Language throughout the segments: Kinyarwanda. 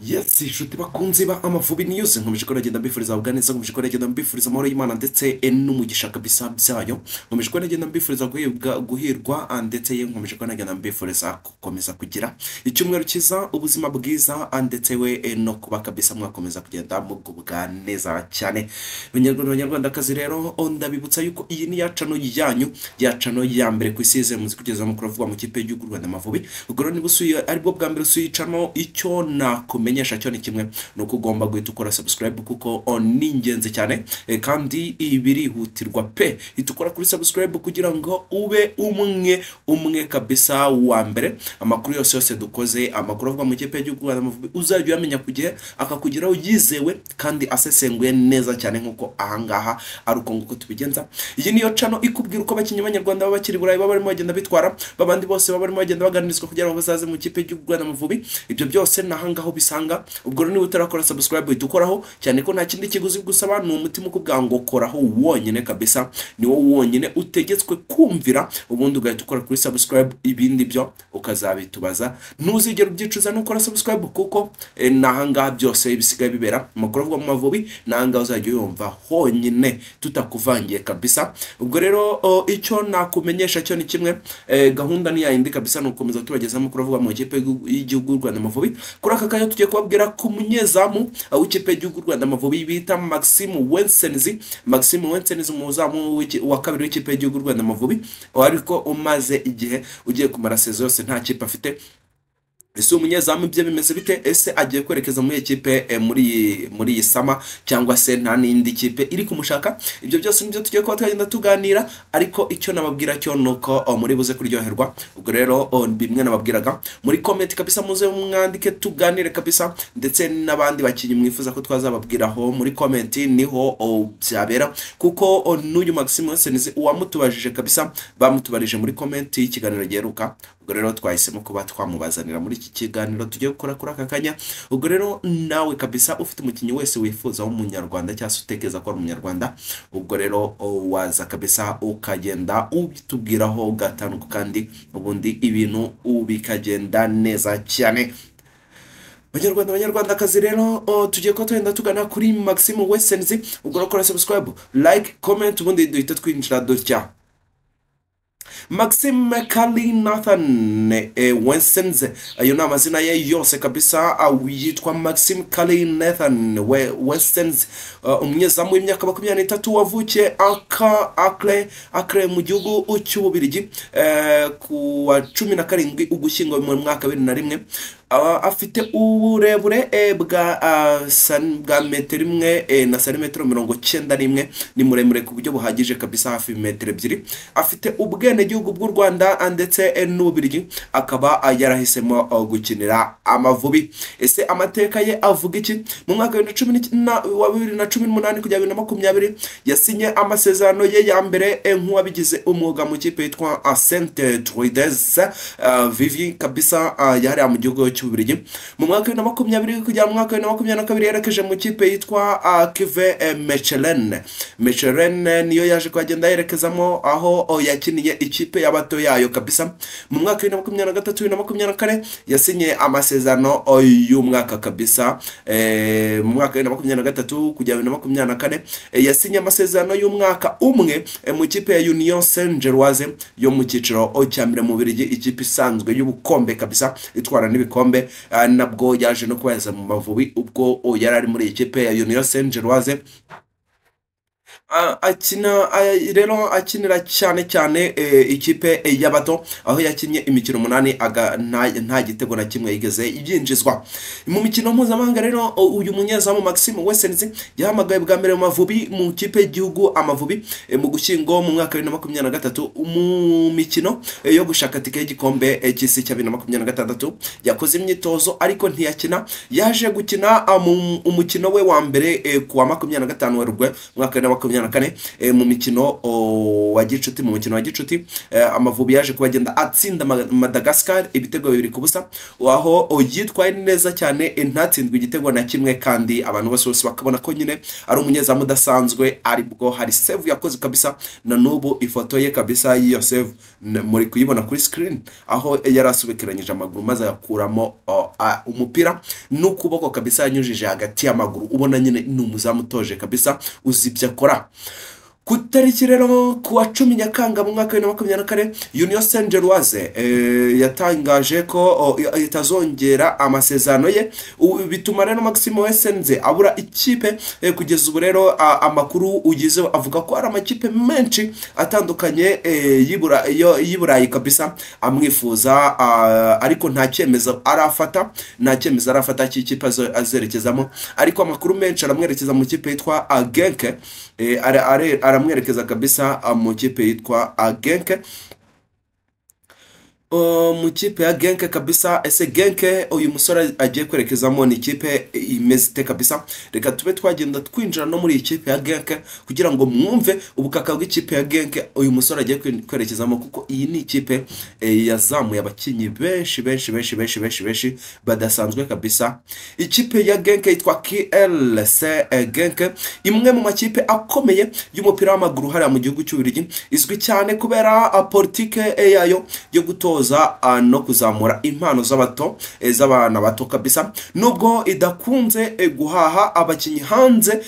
Yes, inshuti bakunzi ba Amavubi News nkomeje ko nagenda mbifuriza ubwaneza nkomeje ko nagenda mbifuriza amahoro y'Imana ndetse n'umugisha kabisa byayo nkomeje ko nagenda mbifuriza guhirwa ndetse nkomeje ko nagenda mbifuriza gukomeza kugira icyumweru cyiza ubuzima bwiza ndetse we no kuba kabisa mwakomeza kugenda mugubwa neza cyane Banyarwandakazi rero ndabibutsa yuko iyi ni yacano yanyu yacano ya mbere ku isize muzi kugeza mu kuvuga mu kipe y'u Rwanda Amavubi ubwo rero nibusuye aribwo bwa mbere usuyicano icyo nakumenyesha cyo ni kimwe nuko ugomba guhita ukora subscribe kuko ni ingenzi cyane kandi ibirihutirwa pe itukora kuri subscribe kugira ngo ube umwe kabisa wa mbere amakuru yose dukoze amakuru avuga mu kipe y'u Rwanda Amavubi uzajya yamenya kugihe akakugiraho yizewe kandi asesenguye neza cyane nkuko ahangaha ari uko nguko tubigenza iyi niyo channel ikubwira uko abakinnyi b'Abanyarwanda babakiri burayi baba barimo bagenda bitwara babandi bose baba barimo bagenda baganirizwa kugira ngo bazaze mu kipe y'u Rwanda Amavubi ibyo byose nahangaho bisanga ubwo rero niba utarakora subscribe itukoraho cyane ko nta kindi kiguzi gusaba ni umutima ukubwira ngo koraho wonyine kabisa ni wo wonyine utegetswe kumvira ubundi ugahita ukora kuri subscribe ibindi byo ukazabitubaza ntuzigera ubyicuza no gukora subscribe kuko nahangaha byose bisigaye bibera amakuru avuga mu Mavubi nahangaha uzajya yumva honyine tutakuvangiye kabisa ubwo rero icyo nakumenyesha cyo ni kimwe gahunda ni yayindi kabisa nukomeza tubageza amakuru avuga mu kipe y'igihugu Rwanda Amavubi kuri aka kanya tugiye kubabwira ku munyezamu w'ikipe y'u Rwanda Amavubi bita Maxime Wensenzi umuzamu wa kabiri w'ikipe y'u Rwanda Amavubi ariko umaze igihe ugiye kumara sezo yose nta kipe afite ese umunyezamu bye bimeze bite ese agiye kwerekeza muri ekipe muri yisama cyangwa se nta nindi kipe iri kumushaka ibyo byose nibyo tugiye kuba twagenda tuganira ariko icyo nababwira cyo nuko muri buze kuryoherwa ubwo rero bimwe nababwiraga muri comment kabisa muze mwandike tuganire kabisa ndetse n'abandi bakinyi mwifuza ko twazababwiraho muri comment niho byabera kuko n'uyu Maxime Wensenzi uwamutubajije kabisa bamutubarije muri comment y'ikiganiro giheruka ubwo rero twahisemo kuba twamubazanira muri iki kiganiro tugiye gukora kuri aka kanya ubwo rero nawe kabisa ufite umukinnyi wese wifuza w'umunyarwanda cyangwa se utekereza ko ari umunyarwanda ubwo rero waza kabisa ukagenda ubitubwiraho gatanu kandi ubundi ibintu bikagenda neza cyane Banyarwandakazi rero tugiye ko twenda tugana kuri Maxime Wensenzi ubwo rero subscribe like comment ubundi duhita twinjira dutya Maxime Nathan Wensenzi ayo ni amazina ye yose kabisa yitwa Maxime Nathan Wensenzi umunyezamu w'imyaka 23 wavukiye Acre mu gihugu cy'Ububiligi ku wa 17 ugushyingo mu mwaka wa 2001 afite uburebure bwa metero imwe na santimetero 91 ni muremure ku buryo buhagije kabisa hafi metero 2 afite ubwene gihugu bw'u Rwanda ndetse n'Ububiligi akaba yarahisemo gukinira Amavubi ese amateka ye avuga iki mu mwaka wa 2018 kujya 2020 yasinye amasezerano ye ya mbere nk'uwabigize umwuga mu kipe yitwa Sainte Truides Vivi kabisa yari mu gihugu cy'Ububiligi mu mwaka wa 2020 kujya mu mwaka wa 2022 yerekeje mu kipe yitwa Kive Mechelen niyo yaje kwagenda yerekezamo aho yakiniye ikipe y'abato yayo kabisa mu mwaka wa 2023-2024 yasinye amasezerano y'umwaka kabisa mu mwaka wa 2023 kujya 2024 yasinye amasezerano y'umwaka umwe mu kipe ya Union Saint-Gilloise yo mu cyiciro cya mbere mu Bubiligi ikipe isanzwe y'ubukombe kabisa itwara n'ibikombe nabwo yaje no kubaza mu Mavubi ubwo yari ari muri ikipe ya Union Saint-Gilloise akinira cyane ikipe y'abato aho yakinye imikino 8 nta gitego na kimwe yigeze yinjizwa mu mikino mpuzamahanga rero uyu munyezamu Maxime Wensenzi yahamagaye bwa mbere mu Mavubi mu kipe y'igihugu Amavubi mu gushyingo mu mwaka wa 2023 mu mikino yo gushaka tike y'igikombe cy'isi cya 2026 yakoze imyitozo ariko ntiyakina yaje gukina umukino we wa mbere ku wa 25 Werurwe mwaka wa 2024 mu mikino wa gicuti Amavubi yaje kubagenda atsinda Madagascar ibitego 2-0 aho yitwaye neza cyane ntatsindwe igitego na kimwe kandi abantu bose bakabona ko nyine ari umunyezamu udasanzwe aribwo hari save yakoze kabisa na nubu ifoto ye kabisa iyo save muri kuyibona kuri screen aho yarasubikiranyije amaguru maze yakuramo umupira n'ukuboko kabisa yanyujije hagati y'amaguru ubona nyine n'umuzamu toje kabisa uzibya akora. Ku tariki rero kuwa 10 Nyakanga mu mwaka wa 2024 Union Saint-Gilloise yatangaje ko itazongera amasezerano ye bituma rero Maximo Wesenze abura ikipe kugeza ubu rero amakuru ugize avuga ko ari amakipe menshi atandukanye y'iburayi kabisa amwifuza ariko nta cyemezo arafata cy'ikipe azerekezamo ariko amakuru menshi aramwerekeza mu kipe yitwa Genk aramwerekeza kabisa mu kipe yitwa Genk mu kipe ya Genk kabisa. Ese Genk uyu musore agiye kwerekezamo ni ikipe imeze kabisa. Reka tube twagenda twinjira no muri ikipe ya Genk kugira ngo mwumve ubukaka bw'ikipe ya Genk uyu musore agiye kwerekezamo kuko iyi ni ikipe yazamuye abakinyi benshi badasanzwe kabisa. Ikipe ya Genk yitwa KLC Genk, imwe mu makipe akomeye y'umupira w'amaguru hariya mu gihugu cy'Ububiligi, izwi cyane kubera politike yayo yo gutoza no kuzamura impano z'abana bato kabisa, nubwo idakunze guhaha abakinyi hanze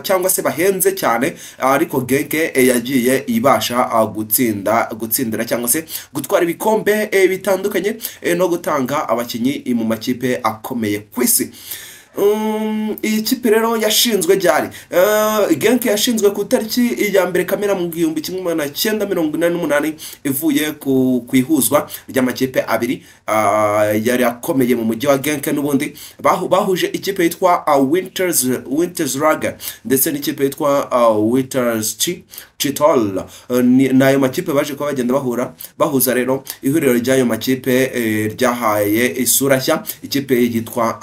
cyangwa se bahenze cyane, ariko Genk yagiye ibasha gutsindira cyangwa se gutwara ibikombe bitandukanye no gutanga abakinyi mu makipe akomeye kwisi. Iyi kipe rero yashinzwe ryari? Genk yashinzwe ku tariki ya 1 Kamena mu 1988 ivuye ku ihuzwa ry'amakipe abiri yari akomeye mu mujyi wa Genk n'ubundi bahuje ikipe yitwa Winterslager ndetse n'ikipe yitwa Chitol. Nayo makipe baje ko bagenda bahuza rero ihuriro ry'ayo makipe ryahaye isura nshya ikipe yitwa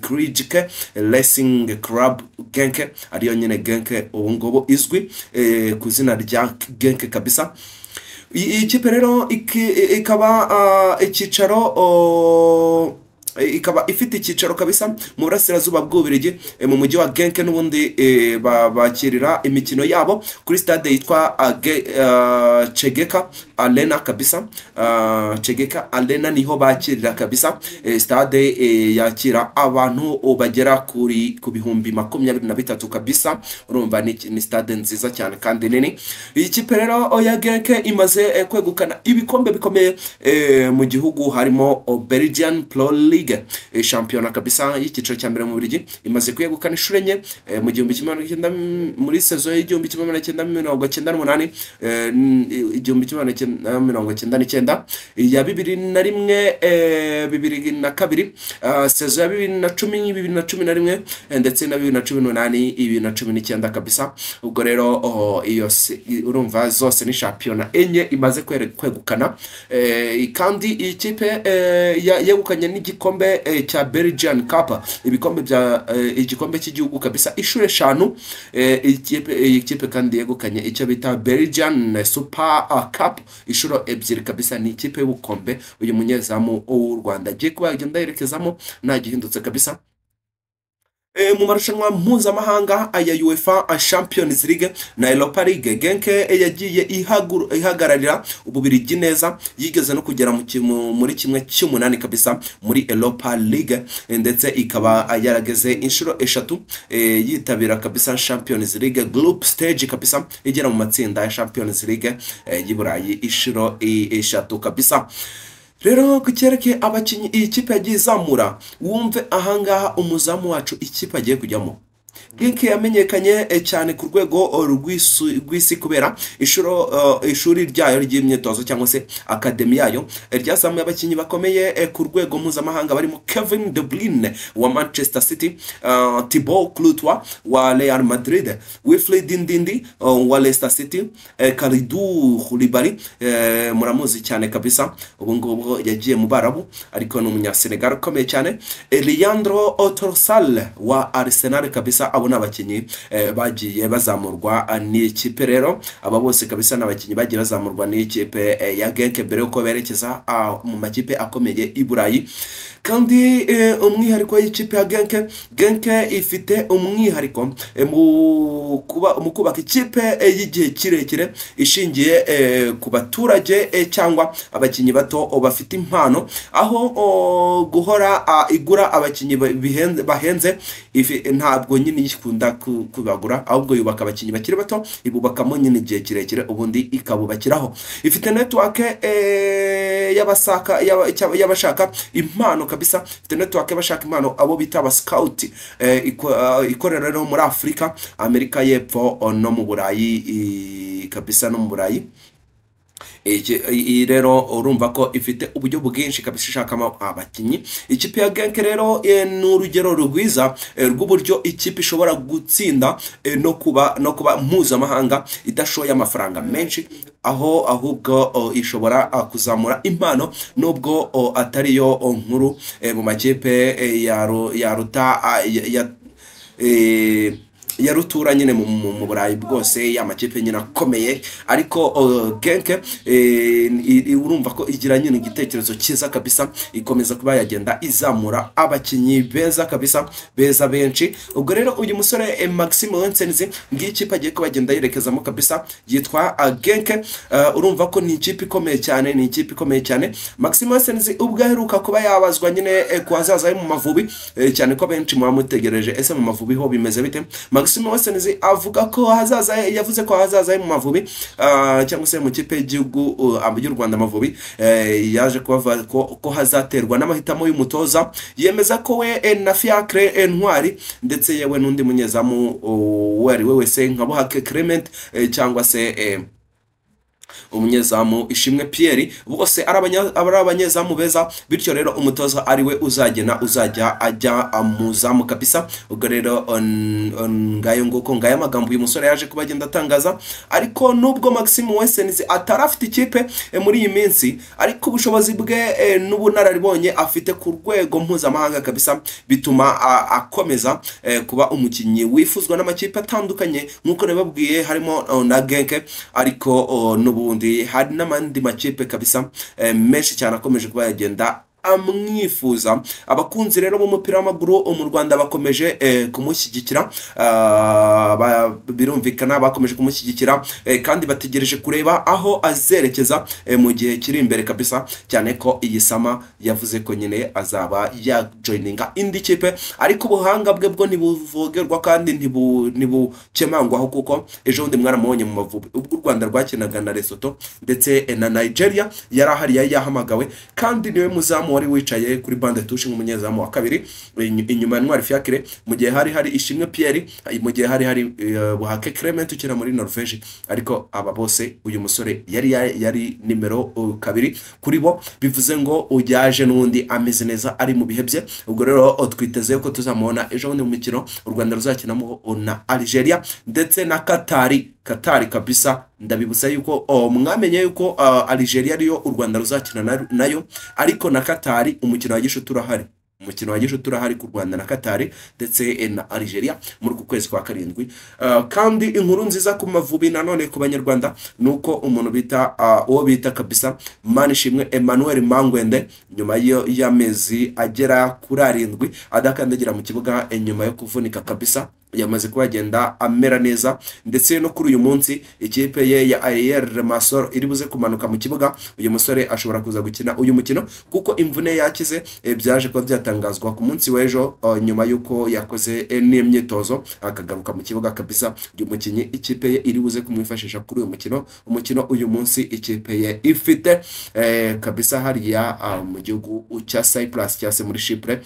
Krijke Racing Club Genk, ariyo nyine Genk ubu ngubu izwi ku zina rya Genk kabisa. Iyi kipe rero ikaba ikaba ifite icyicaro kabisa mu burasirazuba bw'Ububiligi mu mujyi wa Genk n'ubundi bakirira imikino yabo kuri stade yitwa Chegeka Arena kabisa. Chegeka Arena niho bakirira kabisa, stade yakira abantu bagera ku bihumbi 23 kabisa. Urumva ni stade nziza cyane kandi nini. Iyi kipe rero ya Genk imaze kwegukana ibikombe bikomeye mu gihugu, harimo Belgian Pro League shampiyona kabisa y'icyiciro cya mbere mu Bubiligi, imaze kwegukana inshuro enye mu 1990 muri saison y'igihumbi 1998 1999 ya 2001 2002 saison ya 2010 2011 ndetse na 2018 2019 kabisa. Ubwo rero iyo urumva zose ni shampiyona enye imaze kwegukana, kandi iyi kipe yegukanye n'igikombe cya Belgian Cup, igikombe cy'igihugu kabisa inshuro 5. Iyi kipe kandi yegukanye icyo bita Belgian Super Cup inshuro 2 kabisa. Ni ikipe y'ubukombe uyu munyezamu w'u Rwanda agiye kubagenda yerekezamo nta gihindutse kabisa. Mu marushanwa mpuzamahanga aya UEFA Champions League na Europa League, Genk yagiye ihagararira Ububiligi neza, yigeze no kugera muri kimwe cy'umunani kabisa muri Europa League, ndetse ikaba yarageze inshuro 3 yitabira kabisa Champions League group stage kabisa, igera mu matsinda ya Champions League y'Iburayi inshuro 3 kabisa. Rero kucyereke abakinyi iyi kipe yagiye izamura, wumve ahangaha umuzamu wacu ikipe agiye kujyamo. Genk yamenyekanye cyane ku rwego rw'isi kubera ishuri ryayo ry'imyitozo cyangwa se akademi yayo ryazamuye abakinyi bakomeye ku rwego mpuzamahanga barimo Kevin De Bruyne wa Manchester City, Thibaut Courtois wa Real Madrid, Wilfried Ndidi wa Leicester City, Kalidou Koulibaly muramuzi cyane kabisa, ubu ngubu yagiye mu Barabu ariko ni umunyasenegal ukomeye cyane, Leandro Trossard wa Arsenal kabisa, kabisa abo n'abakinyi bagiye bazamurwa n'ikipe. Rero aba bose kabisa n'abakinyi bagiye bazamurwa n'ikipe ya Genk mbere yuko berekeza mu makipe akomeye i Burayi. Kandi umwihariko y'ikipe ya Genk ifite umwihariko mu kubaka ikipe y'igihe kirekire ishingiye ku baturage cyangwa abakinyi bato bafite impano, aho guhora igura abakinyi bahenze ntabwo nyine ikunda kubagura, ahubwo yubaka abakinyi bakiri bato ibubakamo nyine igihe kirekire ubundi ikabubakiraho. Ifite network y'abashaka impano kabisa, ifite network y'abashaka impano abo bita aba scout ikorera rero muri Afrika, Amerika y'Epfo no mu Burayi kabisa, no mu Burayi. Rero urumva ko ifite uburyo bwinshi kabisa ishakamo abakinyi. Ikipe ya Genk rero ni urugero rwiza rw'uburyo ikipe ishobora gutsinda no kuba mpuzamahanga idashoye amafaranga menshi, aho ahubwo ishobora kuzamura impano nubwo atariyo nkuru mu makipe ya rutura nyine mu Burayi bwose y'amakipe nyine akomeye. Ariko Genk urumva ko igira nyine igitekerezo cyiza kabisa, ikomeza kuba yagenda izamura abakinyi beza kabisa, beza benshi. Ubwo rero uyu musore Maxime Wessens ngiye ikipe agiye kubagenda yerekezamo kabisa yitwa Genk. Urumva ko ni ikipe ikomeye cyane, Maxime Wessens ubwo aheruka kuba yabazwa nyine ku hazaza mu Mavubi, cyane ko benshi mwamutegereje ese mu Mavubi ho bimeze bite. Maxime Wessens avuga ko yavuze ko hazaza mu Mavubi cyangwa se mu kipe y'igihugu y'u Rwanda Mavubi, yaje kubavuga ko hazaterwa n'amahitamo y'umutoza. Yemeza ko we na Fiacre Ntwari ndetse yewe n'undi munyezamu wari wese nka Buhake Clement cyangwa se umunyezamu Ishimwe Pierre, bose ari abanyezamu beza, bityo rero umutoza ari we uzajya ajya muzamu kabisa. Ubwo rero ngayo amagambo uyu musore yaje kubagenda atangaza. Ariko nubwo Maxime Wessens atarafite ikipe muri iyi minsi, ariko ubushobozi bwe n'ubunararibonye afite ku rwego mpuzamahanga kabisa bituma akomeza kuba umukinyi wifuzwa n'amakipe atandukanye nk'uko nababwiye, harimo na Genk, ariko n'ubundi hari n'amandi makipe kabisa menshi cyane akomeje kuba yagenda amwifuza. Abakunzi rero mu mupira w'amaguru mu Rwanda bakomeje kumushyigikira, birumvikana bakomeje kumushyigikira kandi bategereje kureba aho azerekeza mu gihe kiri imbere kabisa, cyane ko iyi sama yavuze ko nyine azaba yajoininga indi kipe. Ariko ubuhanga bwe bwo ntibuvogerwa kandi ntibukemangwaho, kuko ejo bundi mwaramubonye mu Mavubi ubwo u Rwanda rwakinaga na Lesotho ndetse na Nigeria, yari ahari yahamagawe kandi niwe muzamu wari wicaye kuri bande touche nk'umunyezamu wa kabiri inyuma ya Ntwari Fiacre, mu gihe hari Ishimwe Pierre, mu gihe hari Buhake Clement ukina muri Norvège. Ariko aba bose uyu musore yari nimero 2 kuri bo, bivuze ngo ujyaje n'undi ameze neza ari mu bihe bye. Ubwo rero twiteze ko tuzamubona ejo mu mikino u Rwanda ruzakinamo na Algeria ndetse na Qatar kabisa. Ndabibutsa yuko mwamenye yuko Algeria ariyo u Rwanda ruzakina nayo, ariko na Qatar umukino wa gishuti urahari ku Rwanda na Qatar ndetse na Algeria muri kwezi kwa 7. Kandi inkuru nziza ku Mavubi nanone ku Banyarwanda nuko umuntu uwo bita kabisa Manishimwe Emmanuel Mangwende nyuma y'amezi agera kuri 7 adakandagira mu kibuga nyuma yo kuvunika kabisa, yamaze kubagenda amera neza. Ndetse no kuri uyu munsi ikipe ye ya AER Masoro iri buze kumanuka mu kibuga, uyu musore ashobora kuza gukina uyu mukino kuko imvune yakize. Byaje kuba byatangazwa ku munsi w'ejo nyuma yuko yakoze n'imyitozo akagaruka mu kibuga kabisa. Uyu mukinyi ikipe ye iri buze kumwifashisha kuri uyu umukino uyu munsi ikipe ye ifite kabisa hariya mu gihugu cya Cyprus cyase muri Chypre.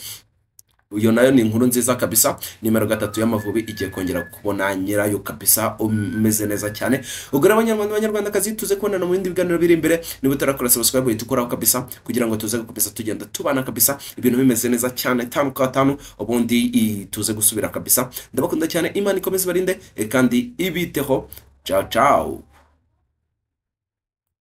Uyo nayo ni inkuru nziza kabisa. Nimero 3 y'Amavubi igiye kongera kubona nyirayo kabisa umeze neza cyane. Ugura abanyarwanda kazi tuze kubona mu bindi biganiro biri imbere. Niba utarakora subscribe itukora kabisa kugira ngo tuze kabisa tugenda tubana kabisa ibintu bimeze neza cyane 5 kwa 5 ubundi tuze gusubira kabisa. Ndabakunda cyane, Imana ikomeze barinde kandi ibiteho. Ciao ciao.